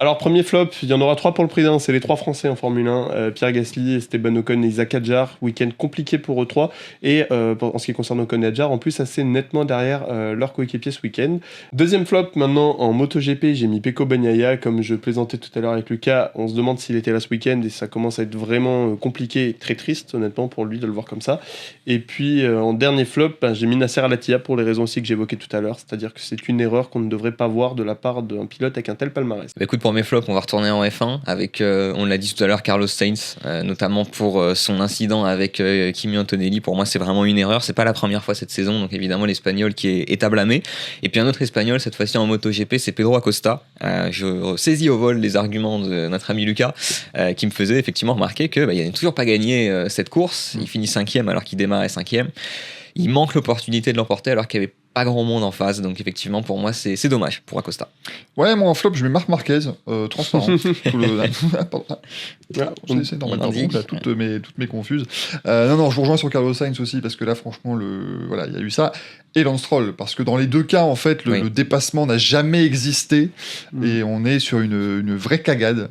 Alors, premier flop, il y en aura 3 pour le prix d'un. C'est les 3 Français en Formule 1. Pierre Gasly, Esteban Ocon et Isaac Hadjar. Week-end compliqué pour eux 3. Et en ce qui concerne Ocon et Hadjar, en plus, assez nettement derrière leur coéquipier ce week-end. Deuxième flop, maintenant en MotoGP, j'ai mis Pecco Bagnaia. Comme je plaisantais tout à l'heure avec Lucas, on se demande s'il était là ce week-end et ça commence à être vraiment compliqué et très triste, honnêtement, pour lui de le voir comme ça. Et puis, en dernier flop, j'ai mis Nasser Al-Attiyah pour les raisons aussi que j'évoquais tout à l'heure. C'est-à-dire que c'est une erreur qu'on ne devrait pas voir de la part d'un pilote avec un tel palmarès. Bah, écoute, pour mes flops, on va retourner en F1 avec, on l'a dit tout à l'heure, Carlos Sainz, notamment pour son incident avec Kimi Antonelli. Pour moi, c'est vraiment une erreur. C'est pas la première fois cette saison, donc évidemment l'Espagnol qui est à blâmer. Et puis un autre Espagnol, cette fois-ci en MotoGP, c'est Pedro Acosta. Je saisis au vol les arguments de notre ami Lucas, qui me faisait effectivement remarquer que il n'a toujours pas gagné cette course. Il finit 5e alors qu'il démarrait 5e. Il manque l'opportunité de l'emporter alors qu'il n'y avait pas grand monde en face, donc effectivement pour moi c'est dommage pour Acosta. Ouais, moi en flop je mets Marc Marquez, transparent. Pardon. J'essaie d'en mettre un groupe, là, toutes mes confuses. Non, je vous rejoins sur Carlos Sainz aussi, parce que là franchement, il y a eu ça. Et Lance Stroll, parce que dans les deux cas, en fait, le dépassement n'a jamais existé, et on est sur une vraie cagade.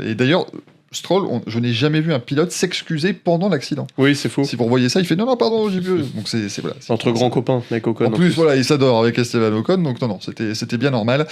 Et d'ailleurs, Stroll, je n'ai jamais vu un pilote s'excuser pendant l'accident. Oui, c'est fou. Si vous revoyez ça, il fait non, pardon, j'ai vu. Donc c'est voilà. Entre grands copains, avec Ocon. En plus, voilà, il s'adore avec Esteban Ocon, donc non, c'était bien normal.